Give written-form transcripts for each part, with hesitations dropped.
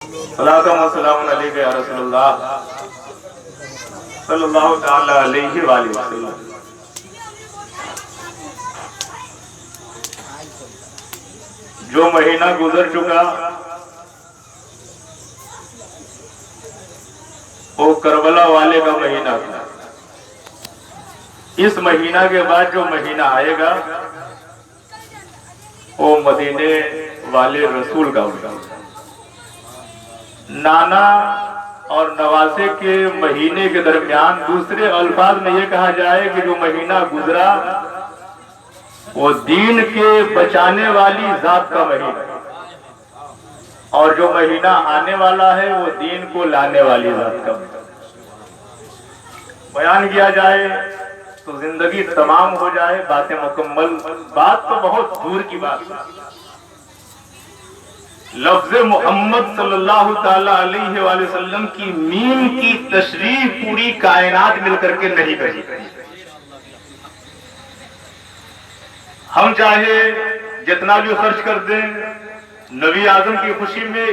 صلاۃ و سلام علیک یا رسول اللہ صلی اللہ تعالی علیہ وآلہ وسلم۔ جو مہینہ گزر چکا وہ کربلا والے کا مہینہ تھا۔ اس مہینہ کے بعد جو مہینہ آئے گا وہ مدینے والے رسول کا ہوگا۔ نانا اور نواسے کے مہینے کے درمیان دوسرے الفاظ میں یہ کہا جائے کہ جو مہینہ گزرا وہ دین کے بچانے والی ذات کا مہینہ ہے، اور جو مہینہ آنے والا ہے وہ دین کو لانے والی ذات کا مہینہ۔ بیان کیا جائے تو زندگی تمام ہو جائے، باتیں مکمل، بات تو بہت دور کی بات ہے۔ لفظ محمد صلی اللہ تعالی علیہ وآلہ وسلم کی میم کی تشریح پوری کائنات مل کر کے نہیں کری۔ ہم چاہے جتنا بھی خرچ کر دیں نبی اعظم کی خوشی میں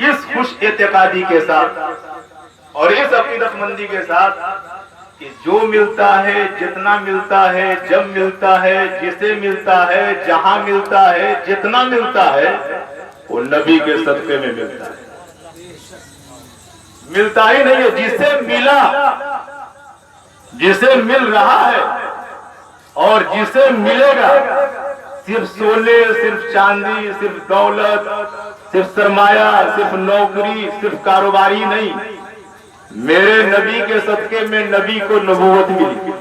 اس خوش اعتقادی کے ساتھ اور اس عقیدت مندی کے ساتھ کہ جو ملتا ہے، جتنا ملتا ہے، جب ملتا ہے، جسے ملتا ہے، جہاں ملتا ہے، جتنا ملتا ہے وہ نبی کے صدقے میں ملتا ہے۔ ملتا ہی نہیں ہے، جسے ملا، جسے مل رہا ہے اور جسے ملے گا، صرف سونے، صرف چاندی، صرف دولت، صرف سرمایہ، صرف نوکری، صرف کاروباری نہیں، میرے نبی کے صدقے میں نبی کو نبوت ملی،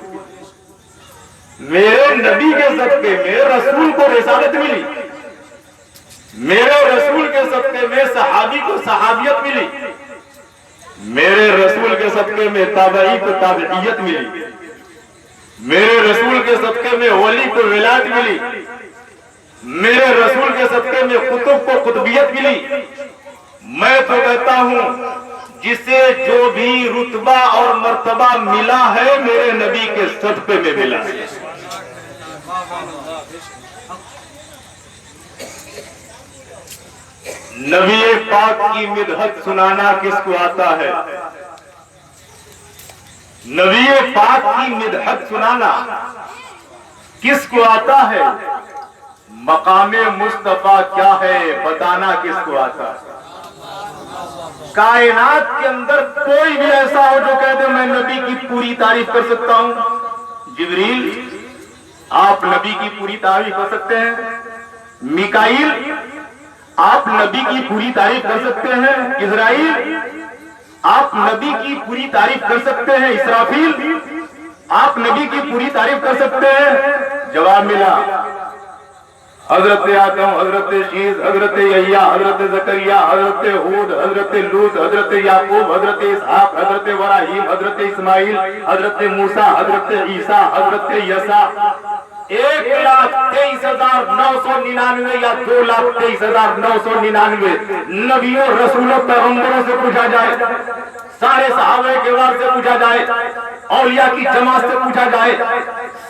میرے نبی کے صدقے میں رسول کو رسالت ملی، میرے رسول کے صدقے میں صحابی کو صحابیت ملی، میرے رسول کے صدقے میں تابعی کو تابعیت ملی، میرے رسول کے صدقے میں ولی کو ولایت ملی، میرے رسول کے صدقے میں قطب کو قطبیت ملی۔ میں تو کہتا ہوں جسے جو بھی رتبہ اور مرتبہ ملا ہے میرے نبی کے صدقے میں ملا ہے۔ نبی پاک کی مدحت سنانا کس کو آتا ہے؟ نبی پاک کی مدحت سنانا کس کو آتا ہے؟ مقام مصطفیٰ کیا ہے بتانا کس کو آتا ہے؟ کائنات کے اندر کوئی بھی ایسا ہو جو کہہ دے میں نبی کی پوری تعریف کر سکتا ہوں؟ جبریل آپ نبی کی پوری تعریف کر سکتے ہیں؟ میکائیل آپ نبی کی پوری تعریف کر سکتے ہیں؟ اسرائیل آپ نبی کی پوری تعریف کر سکتے ہیں؟ اسرافیل آپ نبی کی پوری تعریف کر سکتے ہیں؟ جواب ملا حضرت آدم، حضرت شیز، حضرت یحییٰ، حضرت زکریا، حضرت ہود، حضرت لوط، حضرت یعقوب، حضرت اسحاق، حضرت ابراہیم، حضرت اسماعیل، حضرت موسیٰ، حضرت عیسیٰ، حضرت یسوع۔ 1,23,999 یا 2,23,999 نبیوں، رسولوں، پیغمبروں سے پوچھا جائے، سارے صحابہ کرام سے پوچھا جائے، اولیاء کی جماعت سے پوچھا جائے،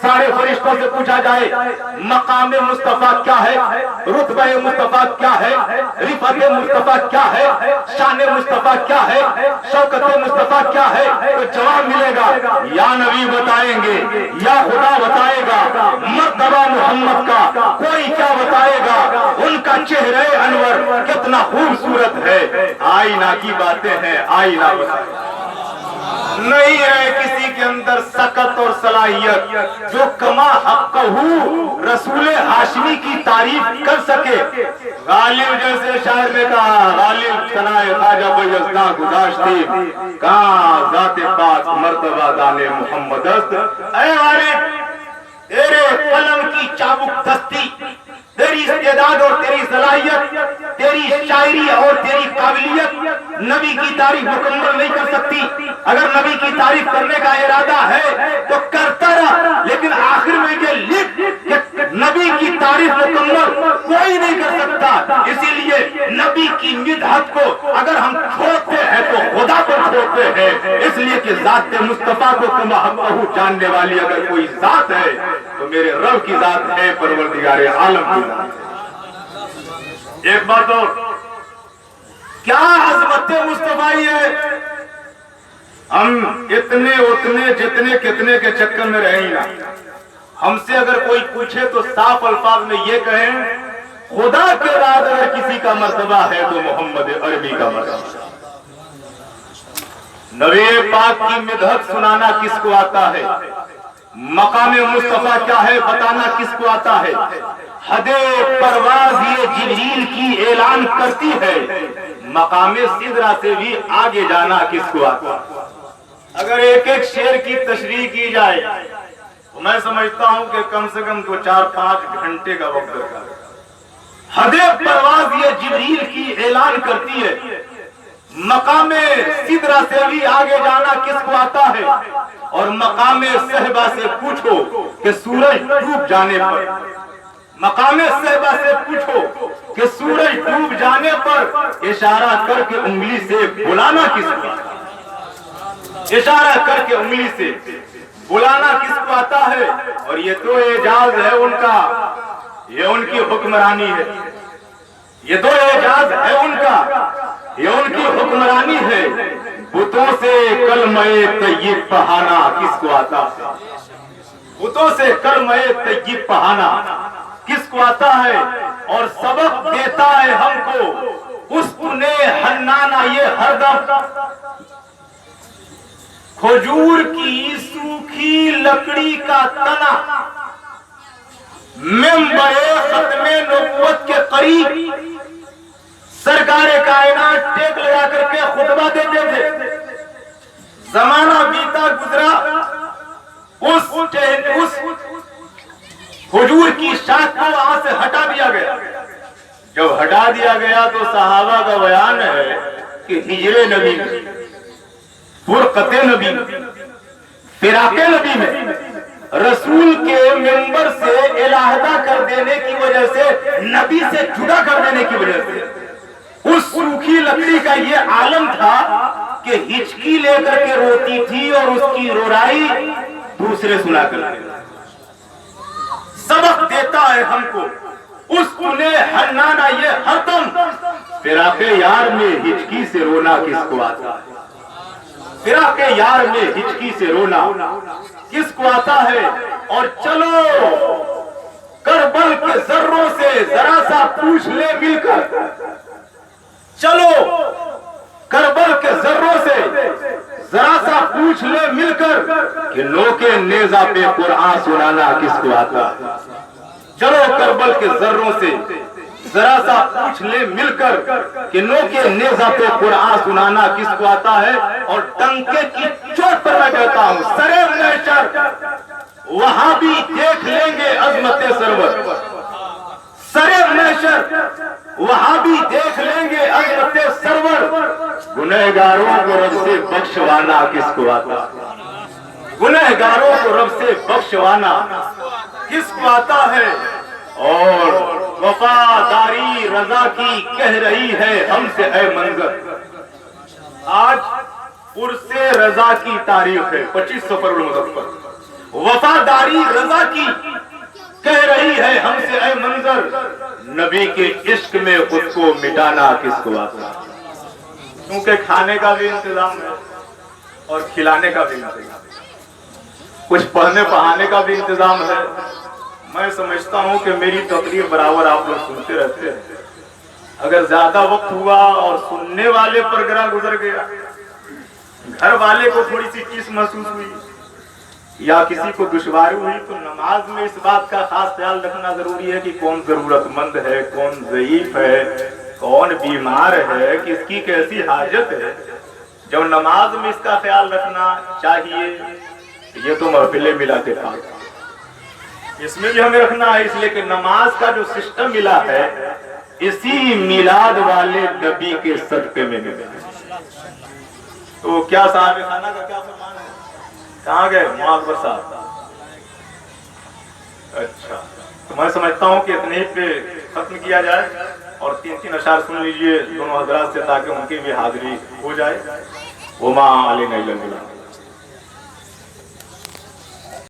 سارے فرشتوں سے پوچھا جائے مقام مصطفیٰ کیا ہے، رتبہ مصطفیٰ کیا ہے، رفعت مصطفیٰ کیا ہے، شان مصطفیٰ کیا ہے، شوکت مصطفیٰ کیا ہے، تو جواب ملے گا یا نبی بتائیں گے یا خدا بتائے گا، مرتبہ محمد کا کوئی کیا بتائے گا، ان کا چہرہ انور کتنا خوبصورت ہے۔ آئینہ کی باتیں ہیں، آئینہ بتائے نہیں ہے کسی کے اندر سکت اور صلاحیت جو کما حقہ رسول ہاشمی کی تعریف کر سکے۔ غالب جیسے شاعر نے کہا غالب ثنائے خواجہ بیزداں گذاشتی کہاں ذات پاک مرتبہ دانے محمد است۔ اے غالب تیرے قلم کی چابک دستی، تیری استعداد اور تیری صلاحیت، تیری شاعری اور تیری قابلیت نبی کی تعریف مکمل نہیں کر سکتی۔ اگر نبی کی تعریف کرنے کا ارادہ ہے تو کرتا رہا، لیکن آخر میں یہ لکھ کہ نبی کی تعریف مکمل کوئی نہیں کر سکتا۔ اسی لیے نبی کی مدحت کو اگر ہم چھوڑتے ہیں تو خدا کو چھوڑتے ہیں، اس لیے کہ ذات مصطفیٰ کو کما حقہ جاننے والی اگر کوئی ذات ہے تو میرے رب کی ذات ہے، پروردگار عالم کی ذات۔ ایک بات اور، کیا محبت مصطفی ہے. ہم اتنے اتنے جتنے کتنے کے چکر میں رہیں نا. ہم سے اگر کوئی پوچھے تو صاف الفاظ میں یہ کہیں خدا کے بعد اگر کسی کا مرتبہ ہے تو محمد عربی کا مرتبہ. نبی پاک کی مدحت سنانا کس کو آتا ہے؟ مقام مصطفیٰ کیا ہے بتانا کس کو آتا ہے؟ حد پرواز یہ جبریل کی اعلان کرتی ہے. مقام سدرہ سے بھی آگے جانا کس کو آتا ہے؟ اگر ایک ایک شعر کی تشریح کی جائے تو میں سمجھتا ہوں کہ کم سے کم 4-5 گھنٹے کا وقت لگتا ہے. حد پرواز یہ جبریل کی اعلان کرتی ہے. مقام سدرہ سے بھی آگے جانا کس کو آتا ہے؟ اور مقام صحبہ سے پوچھو کہ سورج ڈوب جانے پر مقام صحبہ سے پوچھو کہ سورج ڈوب جانے پر اشارہ کر کے انگلی سے بلانا کس کو آتا ہے؟ اشارہ کر کے انگلی سے بلانا کس کو آتا ہے؟ اور یہ تو اعجاز ہے ان کا, یہ ان کی حکمرانی ہے. یہ تو اعجاز ہے ان کا, یہ ان کی حکمرانی ہے. بتوں سے کلمہ طیب پڑھانا کس کو آتا ہے؟ بتوں سے کلمہ طیب پڑھانا کس کو آتا ہے؟ اور سبق دیتا ہے ہم کو اس نے حنانا یہ ہر دم. کھجور کی سوکھی لکڑی کا تنا منبر ختم نبوت کے قریب سرکار کائنات ٹیک لگا کر کے خطبہ دیتے تھے. زمانہ بیتا گزرا, اس کھجور کی شاخ کو وہاں سے ہٹا دیا گیا. جب ہٹا دیا گیا تو صحابہ کا بیان ہے کہ ہجر نبی میں, فرقت نبی میں, فراق نبی میں رسول کے منبر سے علیحدہ کر دینے کی وجہ سے, نبی سے جدا کر دینے کی وجہ سے اس سوکھی لکڑی کا یہ عالم تھا کہ ہچکی لے کر کے روتی تھی اور اس کی رورائی دوسرے سنا کرتے. سبق دیتا ہے ہم کو اس نے حنانا یہ ہر دم. فراق یار میں ہچکی سے رونا کس کو آتا ہے؟ فراق یار میں ہچکی سے رونا کس کو آتا ہے؟ اور چلو کربل کے ذروں سے ذرا سا پوچھ لے مل کر, چلو کربل کے ذروں سے ذرا سا پوچھ لے مل کر کہ نوکے نیزہ پہ قرآن سنانا کس کو آتا ہے؟ چلو کربل کے ذروں سے ذرا سا پوچھ لے مل کر کہ نوکے نیزہ پہ قرآن سنانا کس کو آتا ہے؟ اور ڈنکے کی چوٹ پر میں کہتا ہوں سرے محشر وہاں بھی دیکھ لیں گے عظمت سرور. سرے محشر وہاں بھی دیکھ لیں گے عظمت سرور. گنہگاروں کو رب سے بخشوانا کس کو آتا ہے؟ گنہگاروں کو رب سے بخشوانا کس کو آتا ہے؟ اور وفاداری رضا کی کہہ رہی ہے ہم سے اے منظر. آج عرس رضا کی تاریخ ہے 25 سفر المظفر. وفاداری رضا کی کہہ رہی ہے ہم سے اے منظر. نبی کے عشق میں خود کو مٹانا کس کو آتا ہے؟ کیونکہ کھانے کا بھی انتظام ہے اور کھلانے کا بھی انتظام ہے, کچھ پڑھنے پڑھانے کا بھی انتظام ہے. میں سمجھتا ہوں کہ میری تقریر برابر آپ لوگ سنتے رہتے ہیں. اگر زیادہ وقت ہوا اور سننے والے پر گرا گزر گیا, گھر والے کو تھوڑی سی چیز محسوس ہوئی یا کسی کو دشواری ہوئی, تو نماز میں اس بات کا خاص خیال رکھنا ضروری ہے کہ کون ضرورت مند ہے, کون ضعیف ہے, کون بیمار ہے, کس کی کیسی حاجت ہے. جب نماز میں اس کا خیال رکھنا چاہیے. یہ تو محفل میلاد پاک, اس میں بھی ہمیں رکھنا ہے, اس لیے کہ نماز کا جو سسٹم ملا ہے اسی میلاد والے نبی کے صدقے میں ملا ہے. تو کیا صاحب خانہ کا کیا فرمان ہے؟ کہاں گئے معاذ صاحب؟ اچھا, تو میں سمجھتا ہوں کہ اتنے پہ ختم کیا جائے اور 3 اشعار سن لیجئے دونوں حضرات سے تاکہ ان کی بھی حاضری ہو جائے. وما علینا الا البلاغ.